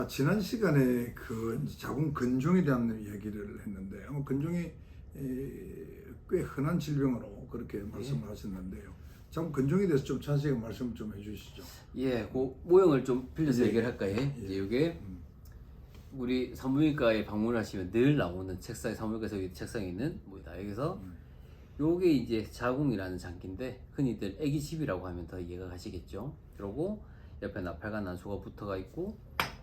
지난 시간에 그 자궁 근종에 대한 얘기를 했는데 근종이 꽤 흔한 질병으로 그렇게 말씀을 하셨는데요. 자궁 근종에 대해서 좀 자세히 말씀 좀 해주시죠. 예, 그 모형을 좀 빌려서 예. 얘기를 할까요? 예. 이제 이게 우리 산부인과에 방문하시면 늘 나오는 책상에 산부인과에서 여기 책상에 있는 뭐다. 여기서 요게 이제 자궁이라는 장기인데 흔히들 애기집이라고 하면 더 이해가 가시겠죠. 그리고 옆에 나팔과 난소가 붙어가 있고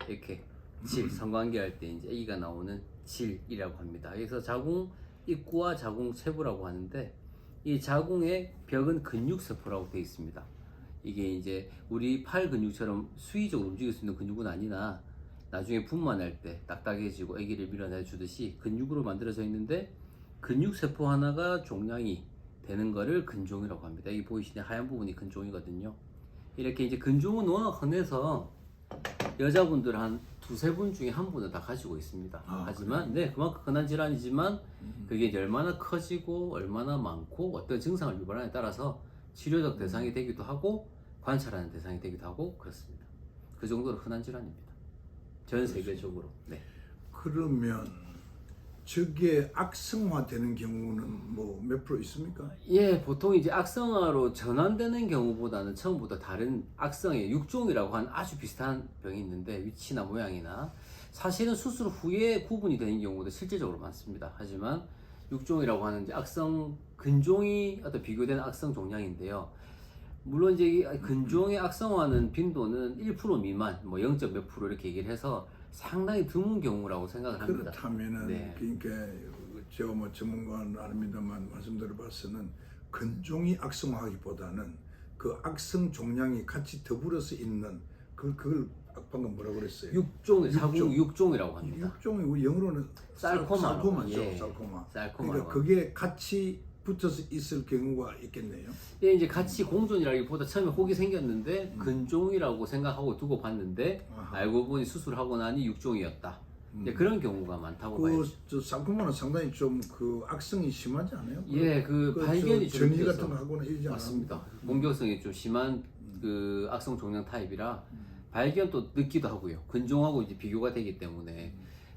이렇게 질, 성관계 할 때 이제 아기가 나오는 질이라고 합니다. 그래서 자궁 입구와 자궁 체부라고 하는데 이 자궁의 벽은 근육세포라고 되어 있습니다. 이게 이제 우리 팔 근육처럼 수위적으로 움직일 수 있는 근육은 아니나 나중에 분만할 때 딱딱해지고 아기를 밀어내 주듯이 근육으로 만들어져 있는데 근육세포 하나가 종양이 되는 거를 근종이라고 합니다. 여기 보이시는 하얀 부분이 근종이거든요. 이렇게 이제 근종은 워낙 흔해서 여자분들 한 두세 분 중에 한 분은 다 가지고 있습니다. 하지만 네, 그만큼 흔한 질환이지만 그게 이제 얼마나 커지고 얼마나 많고 어떤 증상을 유발하느냐에 따라서 치료적 대상이 되기도 하고 관찰하는 대상이 되기도 하고 그렇습니다. 그 정도로 흔한 질환입니다. 전 세계적으로. 네. 그러면 저게 악성화되는 경우는 뭐 몇 프로 있습니까? 예, 보통 이제 악성화로 전환되는 경우보다는 처음부터 다른 악성의 육종이라고 하는 아주 비슷한 병이 있는데 위치나 모양이나 사실은 수술 후에 구분이 되는 경우도 실제적으로 많습니다. 하지만 육종이라고 하는 이제 악성 근종이 어떤 비교되는 악성 종양인데요. 물론 이제 이 근종의 악성화는 빈도는 1% 미만, 뭐 0. 몇 프로 이렇게 얘기를 해서 상당히 드문 경우라고 생각을 합니다. 그렇다면은 네. 그러니까 제가 뭐 전문가는 아닙니다만 말씀드려봤서는 근종이 악성화하기보다는 그 악성 종양이 같이 더불어서 있는 그걸 방금 뭐라고 그랬어요? 육종, 자궁 육종이라고 합니다. 육종이 우리 영어로는 sarcoma라고. sarcoma죠. 예. sarcoma. sarcoma라고 그러니까 그게 같이 붙어서 있을 경우가 있겠네요. 예, 이제 같이 공존이라기보다 처음에 혹이 생겼는데 근종이라고 생각하고 두고 봤는데 알고 보니 수술하고 나니 육종이었다. 이제 그런 경우가 많다고 봐야죠. 저 sarcoma는 상당히 좀 그 악성이 심하지 않아요? 예, 그 발견이 좀 전이 늦어서. 같은 거 하거나 이러지 않아요? 맞습니다. 공격성이 좀 심한 그 악성 종양 타입이라 발견도 늦기도 하고요. 근종하고 이제 비교가 되기 때문에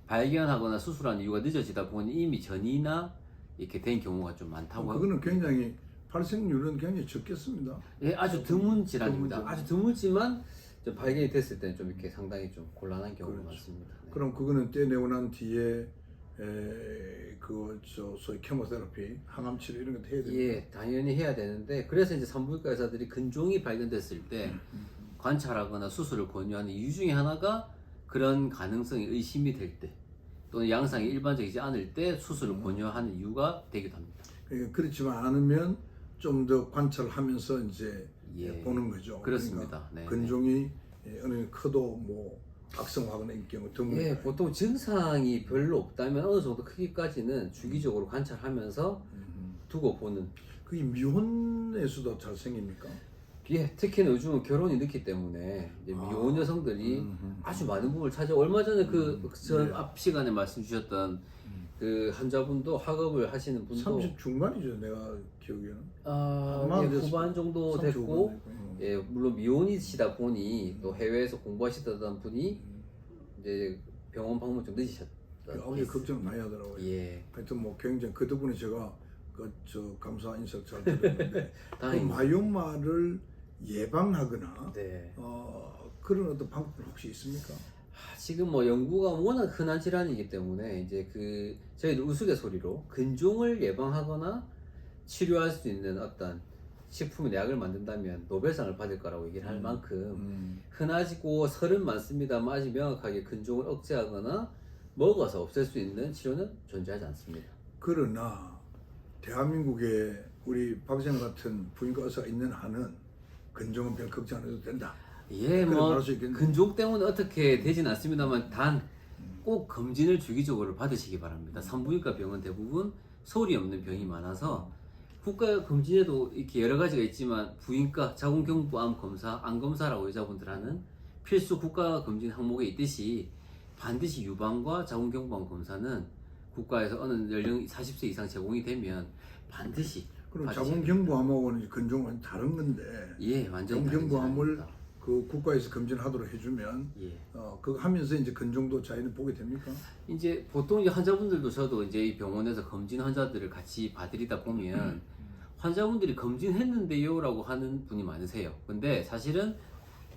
발견하거나 수술한 이유가 늦어지다 보니 이미 전이나 이렇게 된 경우가 좀 많다고. 그거는 굉장히 발생률은 굉장히 적겠습니다. 예, 아주 드문 질환입니다. 드문 아주 드물지만 좀 발견이 됐을 때는 좀 이렇게 상당히 좀 곤란한 경우가 그렇죠. 많습니다. 네. 그럼 그거는 떼내고 난 뒤에 그 소위 케모테라피, 항암 치료 이런 거 해야 됩니다. 예, 당연히 해야 되는데 그래서 이제 산부인과 의사들이 근종이 발견됐을 때 관찰하거나 수술을 권유하는 이유 중에 하나가 그런 가능성이 의심이 될 때 또는 양상이 일반적이지 않을 때 수술을 권유하는 이유가 되기도 합니다. 그러니까 그렇지만 않으면 좀 더 관찰하면서 이제 예, 보는 거죠. 그렇습니다. 그러니까 네, 근종이 어느 정도 커도 뭐 악성화하거나 이 경우 드문. 예, 보통 증상이 별로 없다면 어느 정도 크기까지는 주기적으로 관찰하면서 두고 보는. 그게 미혼에서도 잘 생깁니까? 예, 특히나 요즘은 결혼이 늦기 때문에 이제 미혼 여성들이 아주 많은 부분을 차지하고 얼마 전에 전 앞 시간에 말씀 주셨던 그 환자분도 학업을 하시는 분도 30 중반이죠, 내가 기억에는. 예, 후반 정도 30 됐고 후반 됐고. 예, 물론 미혼이시다 보니 또 해외에서 공부하시던 분이 이제 병원 방문 좀 늦으셨던 아버지 걱정 많이 하더라고요. 예, 하여튼 뭐 굉장히 그 덕분에 제가 저 감사 인사를 잘 드렸는데 그 다행입니다. 마요마를 예방하거나 네. 그런 어떤 방법은 혹시 있습니까? 지금 뭐 연구가 워낙 흔한 질환이기 때문에 이제 그 저희들 우스갯소리로 근종을 예방하거나 치료할 수 있는 어떤 식품이나 약을 만든다면 노벨상을 받을 거라고 얘기를 할 만큼 흔하지고 설은 많습니다만 아직 명확하게 근종을 억제하거나 먹어서 없앨 수 있는 치료는 존재하지 않습니다. 그러나 대한민국에 우리 박정 같은 부인과 의사가 있는 한은 근종은 별 걱정 안 해도 된다. 예, 그래, 뭐 말할 수 있겠네. 근종 때문에 어떻게 되진 않습니다만 단 꼭 검진을 주기적으로 받으시기 바랍니다. 산부인과 병은 대부분 소리 없는 병이 많아서 국가 검진에도 이렇게 여러 가지가 있지만 부인과 자궁경부암 검사, 암 검사라고 여자분들 하는 필수 국가 검진 항목에 있듯이 반드시 유방과 자궁경부암 검사는 국가에서 어느 연령 40세 이상 제공이 되면 반드시 그럼 받으셔야 자궁경부암하고는 근종은 다른 건데 예, 완전히 다른 자궁경부암을 질환입니다. 그 국가에서 검진하도록 해주면 예. 그거 하면서 이제 근종도 자기는 보게 됩니까? 이제 보통 이제 환자분들도 저도 이제 이 병원에서 검진 환자들을 같이 봐드리다 보면 환자분들이 검진했는데요라고 하는 분이 많으세요. 근데 사실은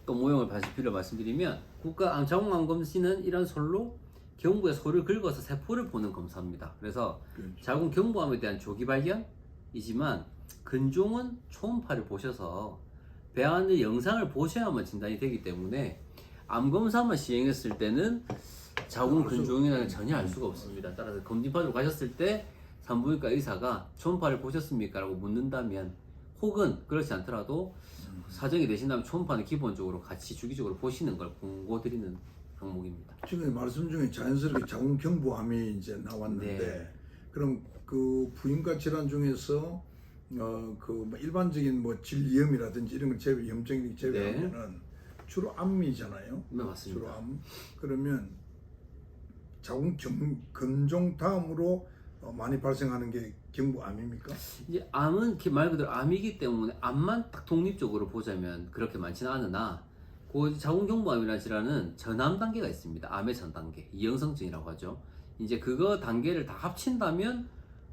또 모형을 빌려 말씀드리면 국가 자궁암 검진은 이런 솔로 경부의 솔을 긁어서 세포를 보는 검사입니다. 그래서 그렇죠. 자궁 경부암에 대한 조기 발견이지만 근종은 초음파를 보셔서 배 안의 영상을 보셔야만 진단이 되기 때문에 암 검사만 시행했을 때는 자궁 근종이라는 전혀 알 수가 없습니다. 따라서 검진 받으러 가셨을 때 산부인과 의사가 초음파를 보셨습니까? 라고 묻는다면 혹은 그렇지 않더라도 사정이 되신다면 초음파는 기본적으로 같이 주기적으로 보시는 걸 권고드리는 항목입니다. 지금 말씀 중에 자연스럽게 자궁경부암이 이제 나왔는데 네. 그럼 그 부인과 질환 중에서 뭐 일반적인 뭐 질염이라든지 이런 걸 제외 염증이 제외하면은 주로 암이잖아요. 네, 맞습니다. 주로 암. 그러면 자궁 근종 다음으로 많이 발생하는 게 경부암입니까? 이제 암은 말 그대로 암이기 때문에 암만 딱 독립적으로 보자면 그렇게 많지는 않으나 그 자궁경부암이라는 질환은 전암 단계가 있습니다. 암의 전 단계, 이형성증이라고 하죠. 이제 그거 단계를 다 합친다면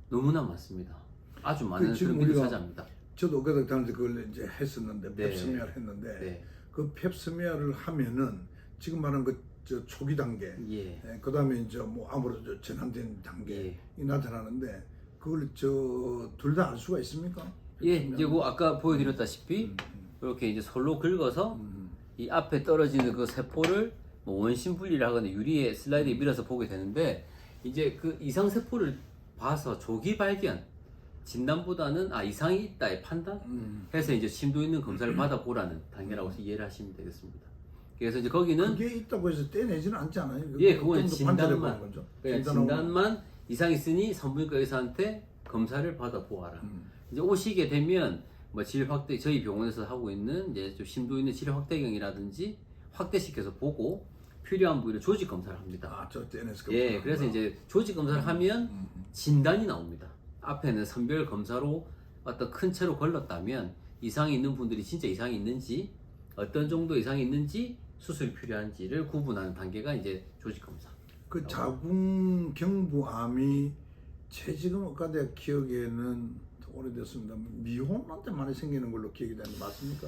너무나 많습니다. 아주 많은 지금 그런 비를 우리가 차지합니다. 저도 어깨 다니면서 그걸 이제 했었는데 네. 펩스미어를 했는데 네. 그 펩스미어를 하면은 지금 말하는 저 초기 단계, 예. 그다음에 이제 뭐 아무래도 전환된 단계이 예. 나타나는데 그걸 둘 다 알 수가 있습니까? 예, 이제 그 아까 보여드렸다시피 이렇게 이제 솔로 긁어서 이 앞에 떨어지는 그 세포를 뭐 원심 분리를 하거나 유리에 슬라이드에 밀어서 보게 되는데 이제 그 이상 세포를 봐서 조기 발견 진단보다는 이상이 있다의 판단 해서 이제 심도 있는 검사를 받아보라는 단계라고 이해를 하시면 되겠습니다. 그래서 이제 거기는 그게 있다고 해서 떼내지는 않지 않아요? 예, 그거는 좀더 판단해 보는 진단만 거죠. 그냥 진단만 이상 있으니 산부인과 의사한테 검사를 받아보아라. 이제 오시게 되면 뭐 질 확대 저희 병원에서 하고 있는 이제 좀 심도 있는 질 확대경이라든지 확대시켜서 보고 필요한 부위를 조직 검사를 합니다. 저 떼내서 예, 그래서 이제 조직 검사를 하면 진단이 나옵니다. 앞에는 선별 검사로 어떤 큰 채로 걸렀다면 이상이 있는 분들이 진짜 이상이 있는지 어떤 정도 이상이 있는지 수술이 필요한지를 구분하는 단계가 이제 조직 검사. 그 자궁경부암이 지금 아까 내가 기억에는 오래됐습니다. 미혼한테 많이 생기는 걸로 기억이 되는 맞습니까?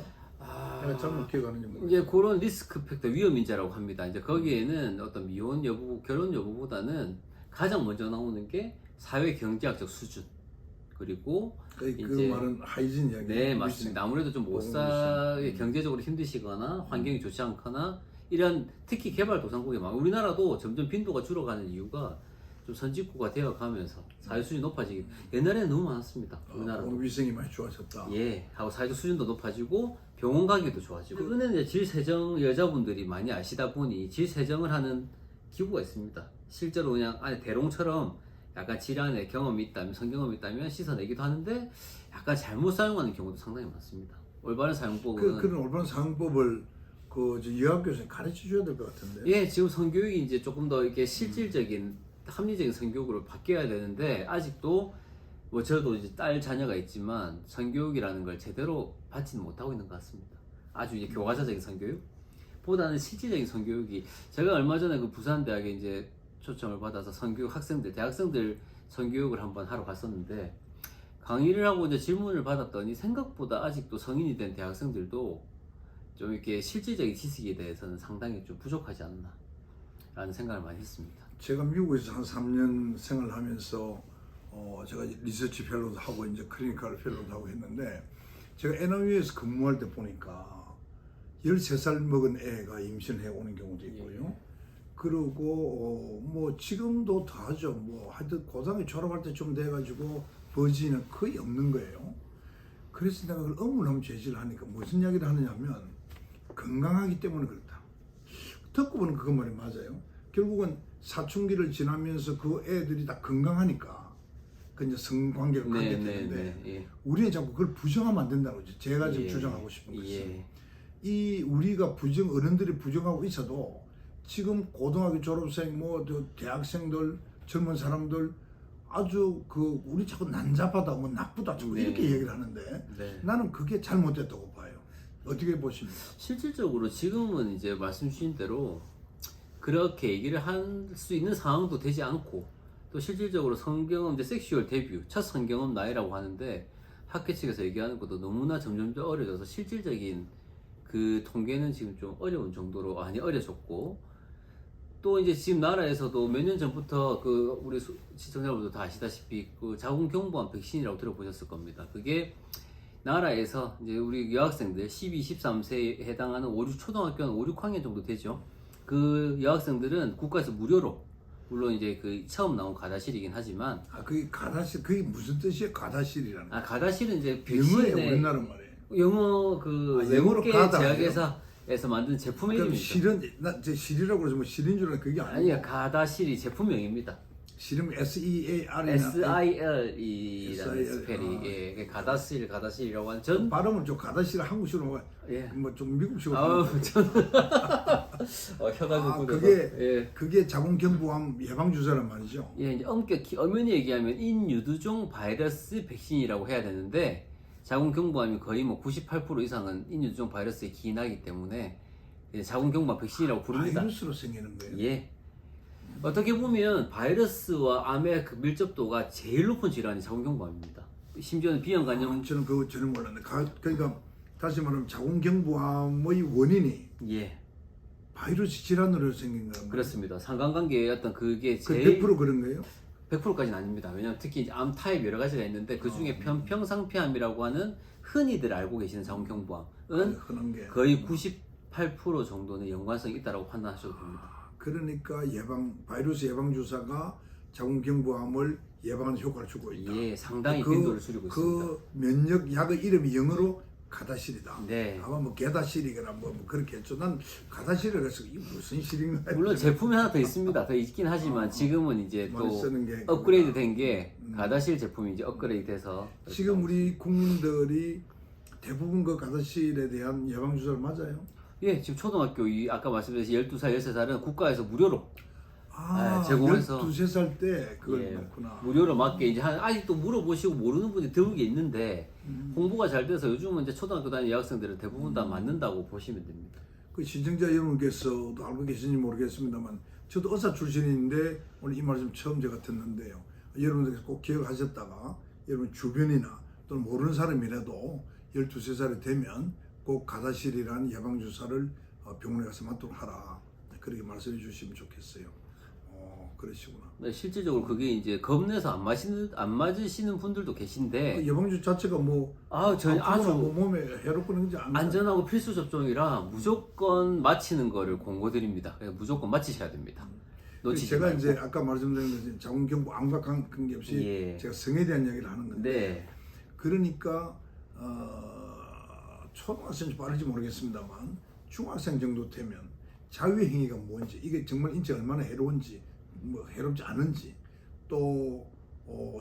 내가 잘못 기억하는지 모르겠어요. 이제 그런 리스크 팩터 위험 인자라고 합니다. 이제 거기에는 어떤 미혼 여부, 결혼 여부보다는 가장 먼저 나오는 게 사회 경제학적 수준 그리고 그 이제 말은 하이진 이야기. 네 맞습니다. 아무래도 좀 못 살게 경제적으로 힘드시거나 환경이 좋지 않거나 이런 특히 개발도상국에 우리나라도 점점 빈도가 줄어가는 이유가 좀 선진국가 되어가면서 사회 수준이 높아지기 옛날에는 너무 많았습니다. 우리나라도 위생이 많이 좋아졌다. 예 하고 사회적 수준도 높아지고 병원 가기도 좋아지고 그거는 이제 질세정 여자분들이 많이 아시다 보니 질세정을 하는 기구가 있습니다. 실제로 그냥 안에 대롱처럼 약간 질환의 경험이 있다면 성경험이 있다면 씻어내기도 하는데 약간 잘못 사용하는 경우도 상당히 많습니다. 올바른 사용법은 그런 올바른 사용법을 여학 교수님 가르쳐 줘야 될 것 같은데. 예 지금 성교육이 이제 조금 더 이렇게 실질적인 합리적인 성교육으로 바뀌어야 되는데 아직도 뭐 저도 이제 딸 자녀가 있지만 성교육이라는 걸 제대로 받지는 못하고 있는 것 같습니다. 아주 이제 교과서적인 성교육 보다는 실질적인 성교육이 제가 얼마 전에 그 부산대학에 이제 초청을 받아서 성교육 학생들 대학생들 성교육을 한번 하러 갔었는데 강의를 하고 이제 질문을 받았더니 생각보다 아직도 성인이 된 대학생들도 좀 이렇게 실질적인 지식에 대해서는 상당히 좀 부족하지 않나 라는 생각을 많이 했습니다. 제가 미국에서 한 3년 생활하면서 제가 리서치 펠로도 하고 이제 클리니컬 펠로도 하고 했는데 제가 NIU에서 근무할 때 보니까 13살 먹은 애가 임신해 오는 경우도 있고요. 그리고 뭐 지금도 다 하죠. 뭐 하여튼 고등학교 졸업할 때쯤 돼가지고 버진은 거의 없는 거예요. 그래서 내가 그걸 업무를 제시를 하니까 무슨 이야기를 하느냐면 건강하기 때문에 그렇다. 듣고 보는 그거 말이 맞아요. 결국은 사춘기를 지나면서 그 애들이 다 건강하니까 그 이제 성관계를 갖게 되는데 예. 우리는 자꾸 그걸 부정하면 안 된다고 거죠. 제가 지금 예. 주장하고 싶은 것은 예. 이 우리가 어른들이 부정하고 있어도 지금 고등학교 졸업생 뭐 대학생들 젊은 사람들 아주 그 우리 자꾸 난잡하다 뭐 나쁘다 자꾸 네. 이렇게 얘기를 하는데 네. 나는 그게 잘못됐다고 봐요. 어떻게 보십니까? 실질적으로 지금은 이제 말씀 주신 대로 그렇게 얘기를 할 수 있는 상황도 되지 않고 또 실질적으로 성경은 이제 섹슈얼 데뷔, 첫 성경은 나이라고 하는데 학회 측에서 얘기하는 것도 너무나 점점 더 어려져서 실질적인 그 통계는 지금 좀 어려운 정도로 많이 어려졌고 또 이제 지금 나라에서도 몇 년 전부터 그 우리 시청자분들도 다 아시다시피 그 자궁경부암 백신이라고 들어보셨을 겁니다. 그게 나라에서 이제 우리 여학생들 12, 13세에 해당하는 5, 6 초등학교는 5, 6학년 정도 되죠. 그 여학생들은 국가에서 무료로 물론 이제 그 처음 나온 가다실이긴 하지만 그게 가다실 그게 무슨 뜻이에요? 가다실이라는 거. 가다실은 이제 영어예요, 백신의 우리나라 말이에요. 영어 그 영어로 외국계 가다예요? 제약회사에서 만든 제품의 그럼 이름이죠. 실은 나제 실이라고 그래서 뭐 실인 줄 알았는데 그게 아니고 아니요, 가다실이 제품명입니다. 실은 SEAR이나 SIL이라는 SIL. 스펠이 아. 예, 가다실이라고 하는 전 발음을 좀 가다실 한국식으로 예. 뭐 좀 미국식으로 아우 하는데. 전 혀가 굳어서 그게 자궁경부암 예방 주사란 말이죠. 예, 이제 엄격히 엄연히 얘기하면 인유두종 바이러스 백신이라고 해야 되는데 자궁경부암이 거의 뭐 98% 이상은 인유두종 바이러스에 기인하기 때문에 이제 자궁경부암 백신이라고 부릅니다. 바이러스로 생기는 거예요. 예. 어떻게 보면 바이러스와 암의 그 밀접도가 제일 높은 질환이 자궁경부암입니다. 심지어는 비형 간염 저는 그거 전혀 몰랐는데 그러니까 다시 말하면 자궁경부암의 원인이 예. 바이러스 질환으로 생긴 거예요. 그렇습니다. 상관관계의 어떤 그게 그 제일 100% 그런 거예요? 100%까지는 아닙니다. 왜냐하면 특히 이제 암 타입 여러 가지가 있는데 그 중에 편평상피암이라고 하는 흔히들 알고 계시는 자궁경부암은 흔한 게. 거의 98% 정도는 연관성이 있다고 판단하셔도 됩니다. 그러니까 바이러스 예방 주사가 자궁경부암을 예방하는 효과를 주고 있다. 예, 상당히 빈도를 줄이고 있습니다. 그 면역 약의 이름이 영어로 가다실이다. 네. 아마 뭐 게다실이거나 뭐 그렇게 했죠. 난 가다실이라 해서 이게 무슨 실인가. 물론 제품이 하나 더 있습니다. 더 있긴 하지만 지금은 이제 많이 또 쓰는 게 업그레이드 된 게 가다실 제품이 이제 업그레이드 돼서 지금 우리 국민들이 대부분 그 가다실에 대한 예방 주사를 맞아요. 예, 지금 초등학교 아까 말씀드렸듯이 12살, 13살은 국가에서 무료로 제공해서 12살 때 그걸 예, 넣구나. 무료로 맞게 이제 아직도 물어보시고 모르는 분이 드물게 있는데 홍보가 잘 돼서 요즘은 이제 초등학교 다니는 여학생들은 대부분 다 맞는다고 보시면 됩니다. 그 시청자 여러분께서도 알고 계신지 모르겠습니다만 저도 의사 출신인데 오늘 이 말씀 처음 제가 듣는데요. 여러분들께서 꼭 기억하셨다가 여러분 주변이나 또는 모르는 사람이라도 12살이 되면 꼭 가다실이라는 예방주사를 병원에 가서 맞도록 하라. 그렇게 말씀해 주시면 좋겠어요. 그러시구나. 네, 실질적으로 그게 이제 겁내서 안 맞으시는 분들도 계신데 예방주 자체가 뭐 저는 아주 뭐 몸에 해롭거나 그러지 않아요. 안전하고 필수 접종이라 무조건 마치는 거를 권고드립니다. 그래서 무조건 마치셔야 됩니다. 놓치지 제가 말고. 이제 아까 말씀드린 것처럼 자궁경부 암과 관계없이 예. 제가 성에 대한 이야기를 하는 건데 네. 그러니까 초등학생인지 빠른지 모르겠습니다만 중학생 정도 되면 자유의 행위가 뭔지 이게 정말 인체 얼마나 해로운지 뭐 해롭지 않은지 또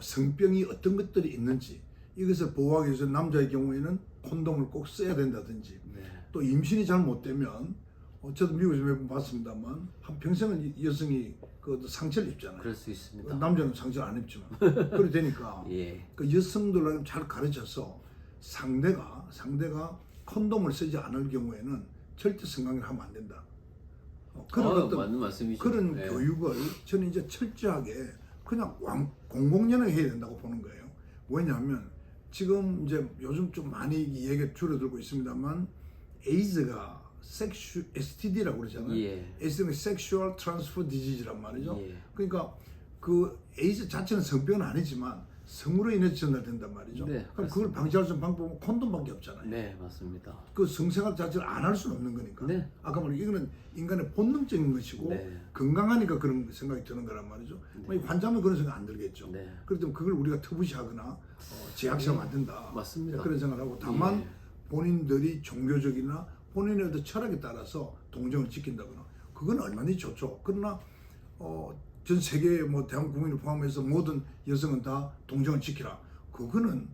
성병이 어떤 것들이 있는지 이것을 보호하기 위해서 남자의 경우에는 콘돔을 꼭 써야 된다든지 네. 또 임신이 잘 못 되면 저도 미국에서 몇 번 봤습니다만 한 평생은 여성이 그 상처를 입잖아요. 그럴 수 있습니다. 남자는 상처를 안 입지만 그래 되니까 예. 그 여성들을 잘 가르쳐서 상대가 콘돔을 쓰지 않을 경우에는 절대 성관계를 하면 안 된다. 그런 어떤 맞는 말씀이죠. 그런 네. 교육을 저는 이제 철저하게 그냥 공공연하게 해야 된다고 보는 거예요. 왜냐하면 지금 이제 요즘 좀 많이 얘기가 줄어들고 있습니다만 에이즈가 STD라고 그러잖아요. 예. STD는 Sexual Transfer Disease란 말이죠. 예. 그러니까 그 에이즈 자체는 성병은 아니지만 성으로 인해서 전달된단 말이죠. 네, 그럼 그걸 방지할 수 있는 방법은 콘돔밖에 없잖아요. 네, 맞습니다. 그 성생활 자체를 안 할 수는 없는 거니까. 네. 아까 말한 이거는 인간의 본능적인 것이고 네. 건강하니까 그런 생각이 드는 거란 말이죠. 만약 환자면 그런 생각 안 들겠죠. 네. 그렇다면 그걸 우리가 터부시하거나 제약시하면 안 된다. 맞습니다. 그런 생각을 하고 다만 예. 본인들이 종교적이나 본인의 어떤 철학에 따라서 동정을 지킨다거나 그건 얼마든지 좋죠. 그러나 전 세계 뭐 대한민국 국민을 포함해서 모든 여성은 다 동정을 지키라. 그거는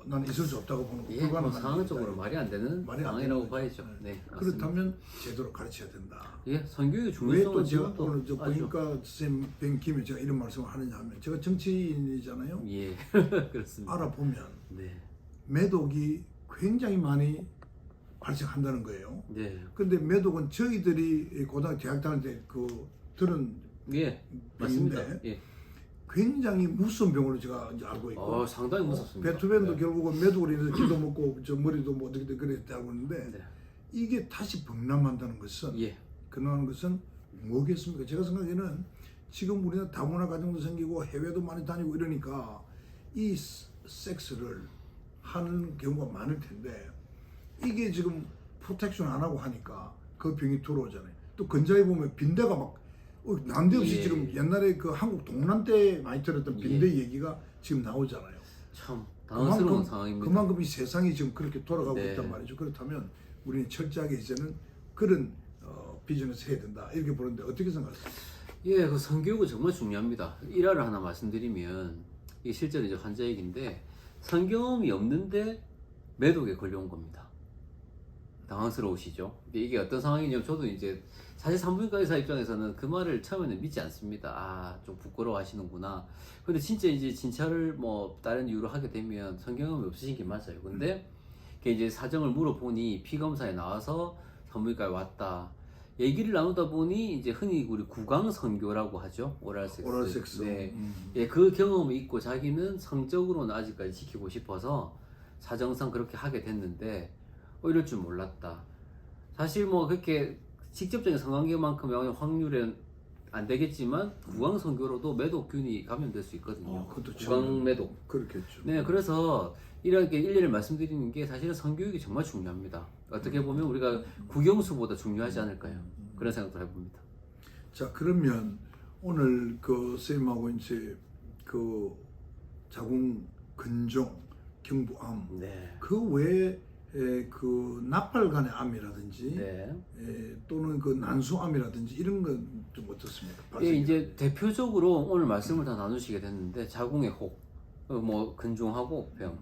나는 있을 수 없다고 보는 거 예, 불가능한 상황적으로 일이다. 말이 안 되는 말이 안 상황이라고 되는 봐야죠. 거죠. 네, 맞습니다. 그렇다면 제대로 가르쳐야 된다. 예, 성교육의 왜 중요성은 또 제가 지금도 오늘 저 아주- 보니까 선생님 뵌 김에 제가 이런 말씀을 하느냐 하면 제가 정치인이잖아요. 예, 그렇습니다. 알아보면 네, 매독이 굉장히 많이 발생한다는 거예요. 네, 근데 매독은 저희들이 고등학교 대학 다닐 때 그 들은 예, 맞습니다. 병인데 예, 굉장히 무서운 병으로 제가 이제 알고 있고 상당히 무섭습니다. 베토벤도 네. 결국은 매독으로 인해서 귀도 먹고 저 머리도 뭐 어떻게 그랬다고 하는데 네. 이게 다시 범람한다는 것은 예, 그러는 것은 뭐겠습니까? 제가 생각에는 지금 우리나라 다문화 가정도 생기고 해외도 많이 다니고 이러니까 이 섹스를 하는 경우가 많을 텐데 이게 지금 프로텍션 안 하고 하니까 그 병이 들어오잖아요. 또 근자에 보면 빈대가 막 난데없이 예. 지금 옛날에 그 한국 동란 때 많이 들었던 빈대 얘기가 지금 나오잖아요. 참 당황스러운 그만큼, 상황입니다. 그만큼 이 세상이 지금 그렇게 돌아가고 네. 있단 말이죠. 그렇다면 우리는 철저하게 이제는 그런 비전에서 해야 된다 이렇게 보는데 어떻게 생각하세요? 예, 그 성교육은 정말 중요합니다. 일화를 하나 말씀드리면 이게 실제로 이제 환자 얘기인데 성경험이 없는데 매독에 걸려온 겁니다. 당황스러우시죠? 근데 이게 어떤 상황이냐면 저도 이제 사실 산부인과 의사 입장에서는 그 말을 처음에는 믿지 않습니다. 아, 좀 부끄러워하시는구나. 근데 진짜 이제 진찰을 뭐 다른 이유로 하게 되면 성경험이 없으신 게 맞아요. 근데 그게 이제 사정을 물어보니 피 검사에 나와서 산부인과에 왔다. 얘기를 나누다 보니 이제 흔히 우리 구강선교라고 하죠. 오랄섹스. 오랄섹스. 네. 예, 그 경험이 있고 자기는 성적으로는 아직까지 지키고 싶어서 사정상 그렇게 하게 됐는데 이럴 줄 몰랐다. 사실 뭐 그렇게 직접적인 성관계만큼 확률은 안 되겠지만 구강선교로도 매독균이 감염될 수 있거든요. 그것도 구강매독. 그렇겠죠. 네, 그래서 이렇게 일일이 말씀드리는 게 사실은 성교육이 정말 중요합니다. 어떻게 보면 우리가 국영수보다 중요하지 않을까요? 그런 생각도 해봅니다. 자, 그러면 오늘 그 선생님하고 이제 그 자궁 근종, 경부암 네. 그 외에 그 나팔관의 암이라든지 네. 또는 그 난소암이라든지 이런 건 좀 어떻습니까? 예, 이제 대표적으로 오늘 말씀을 다 나누시게 됐는데 자궁의 혹, 뭐 근종하고 병,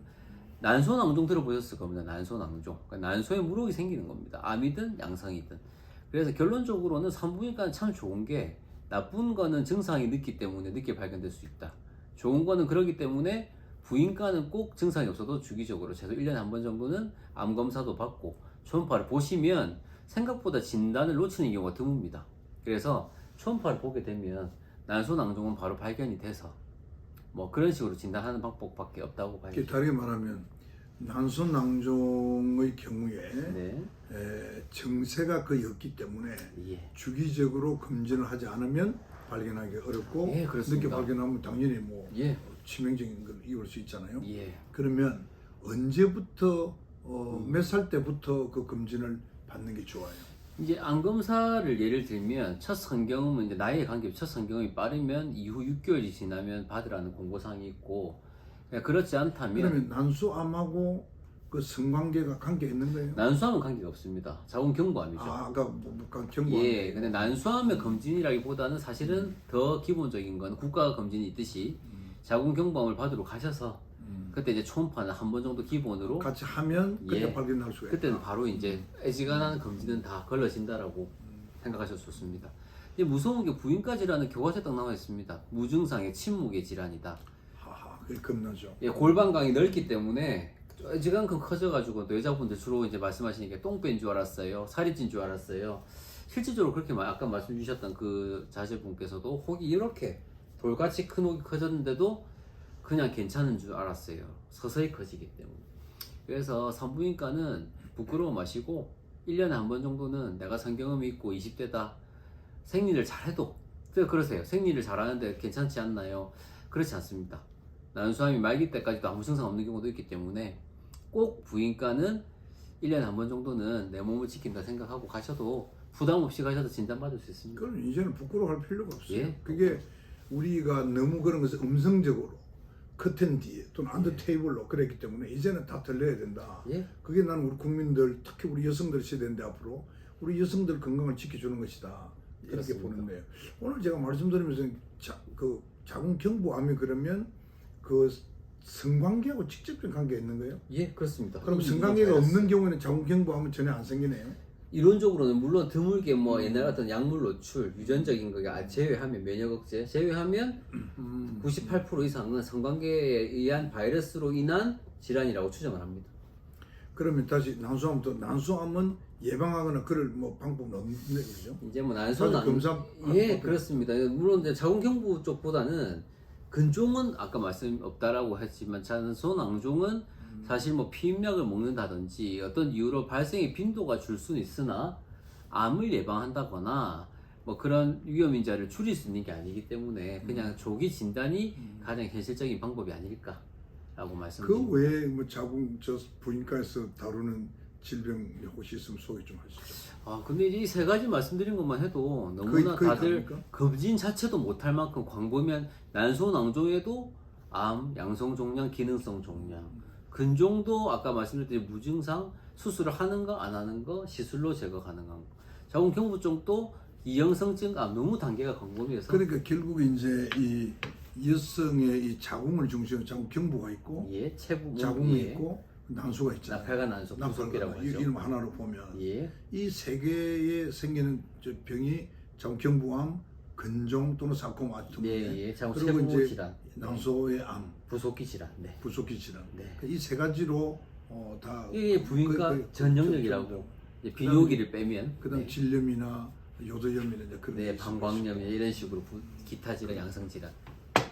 난소낭종 들어보셨을 겁니다. 난소낭종, 그러니까 난소에 물혹이 생기는 겁니다. 암이든 양성이든. 그래서 결론적으로는 산부인과는 참 좋은 게 나쁜 거는 증상이 늦기 때문에 늦게 발견될 수 있다. 좋은 거는 그러기 때문에 부인과는 꼭 증상이 없어도 주기적으로 최소 1년에 한 번 정도는 암 검사도 받고 초음파를 보시면 생각보다 진단을 놓치는 경우가 드뭅니다. 그래서 초음파를 보게 되면 난소낭종은 바로 발견이 돼서 뭐 그런 식으로 진단하는 방법밖에 없다고 봐야죠. 다르게 말하면 난소낭종의 경우에 네. 증세가 거의 없기 때문에 예. 주기적으로 검진을 하지 않으면 발견하기 어렵고 예, 그렇습니다. 늦게 발견하면 당연히 뭐 예. 치명적인 걸 이을 수 있잖아요. 예. 그러면 언제부터 몇 살 때부터 그 검진을 받는 게 좋아요? 이제 암 검사를 예를 들면 첫 성경험은 이제 나이에 관계없이 첫 성경험이 빠르면 이후 6개월이 지나면 받으라는 공고사항이 있고 그렇지 않다면 그러면 난소암하고 그 성관계가 관계 있는 거예요? 난소암은 관계가 없습니다. 자궁 경부암이죠. 아까 경부암. 예, 근데 난소암의 검진이라기보다는 사실은 더 기본적인 건 국가 검진이 있듯이 자궁 경부암을 받으러 가셔서 그때 이제 초음파는 한 번 정도 기본으로 같이 하면 그때 예. 발견할 수가 있다. 그때는 바로 이제 애지간한 검진은 다 걸러진다라고 생각하셔도 좋습니다. 이제 무서운 게 부인과질환은 교과서에 딱 나와 있습니다. 무증상의 침묵의 질환이다. 하하, 그게 겁나죠. 예, 골반강이 넓기 때문에 애지간큼 커져가지고 또 여자분들 주로 이제 말씀하시는 게 똥 뺀 줄 알았어요, 살이 찐 줄 알았어요. 실질적으로 그렇게 아까 말씀 주셨던 그 자제분께서도 혹이 이렇게 돌같이 큰 혹이 커졌는데도 그냥 괜찮은 줄 알았어요. 서서히 커지기 때문에. 그래서 산부인과는 부끄러워 마시고 1년에 한 번 정도는 내가 성경험이 있고 20대다 생리를 잘해도 그러세요. 생리를 잘하는데 괜찮지 않나요? 그렇지 않습니다. 난소암이 말기 때까지도 아무 증상 없는 경우도 있기 때문에 꼭 부인과는 1년에 한 번 정도는 내 몸을 지킨다 생각하고 가셔도 부담 없이 가셔도 진단받을 수 있습니다. 그럼 이제는 부끄러워할 필요가 없어요. 예. 그게 우리가 너무 그런 것을 음성적으로 커튼 뒤에 또는 언더 테이블로 그랬기 때문에 이제는 다 들려야 된다. 예. 그게 나는 우리 국민들, 특히 우리 여성들 세대인데 앞으로 우리 여성들 건강을 지켜주는 것이다. 이렇게 그렇습니다. 보는데요. 오늘 제가 말씀드리면서 그 자궁 경부암이 그러면 그 성관계하고 직접적인 관계가 있는 거예요? 예, 그렇습니다. 그럼 이 성관계가 바이러스. 없는 경우에는 자궁경부암은 전혀 안 생기네요. 이론적으로는 물론 드물게 뭐 옛날 같은 약물 노출, 유전적인 거가 제외하면 면역 억제 제외하면 98% 이상은 성관계에 의한 바이러스로 인한 질환이라고 추정을 합니다. 그러면 다시 난소암도 난소암은 예방하거나 그럴 뭐 방법은 없는 거죠? 이제 뭐 난소는 검사 예, 그렇습니다. 물론 이제 자궁경부 쪽보다는 근종은 아까 말씀 없다라고 했지만 난소낭종은 사실 뭐 피임약을 먹는다든지 어떤 이유로 발생의 빈도가 줄 수는 있으나 암을 예방한다거나 뭐 그런 위험 인자를 줄일 수 있는 게 아니기 때문에 그냥 조기 진단이 가장 현실적인 방법이 아닐까라고 그 말씀드립니다. 외에 뭐 자궁 저 부인과에서 다루는 질병 혹시 있으면 소개 좀 하시죠. 아 근데 이 세 가지 말씀드린 것만 해도 너무나 거의 다들 답니까? 검진 자체도 못할 만큼 광범위한 난소낭종에도 암, 양성종양, 기능성 종양, 근종도 아까 말씀드린 무증상 수술을 하는가 안 하는가 시술로 제거 가능한 거. 자궁경부종도 이형성증 암 너무 단계가 광범위해서 그러니까 결국 이제 이 여성의 이 자궁을 중심으로 자궁경부가 있고 예, 체부 자궁이 예. 있고 난소가 있잖아요. 나팔과 난소, 부속기라고 이 하죠. 이름 하나로 보면 예, 이 세 개에 생기는 저 병이 자궁경부암, 근종 또는 사코마 같은 예, 예. 자궁 그리고 체부 이제 질환, 난소의 암, 부속기 질환, 네. 부속기 질환. 네. 이 세 가지로 다 이게 부인과 전 영역이라고 비뇨기를 빼면 그다음 네. 질염이나 요도염이나 이제 그런 네, 게 있을 방광염 이런 식으로 기타 질환, 양성 질환.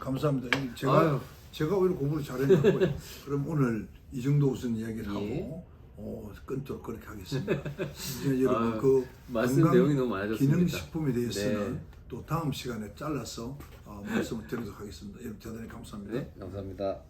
감사합니다. 아유. 제가 오히려 공부를 잘했고요. 그럼 오늘 이 정도 우선 이야기를 예. 하고 끊도록 그렇게 하겠습니다. 이제 여러분 아유, 그 말씀 건강 내용이 너무 많아졌습니다. 기능식품에 대해서는 네. 또 다음 시간에 잘라서 말씀을 드리도록 하겠습니다. 여러분 대단히 감사합니다. 네, 감사합니다.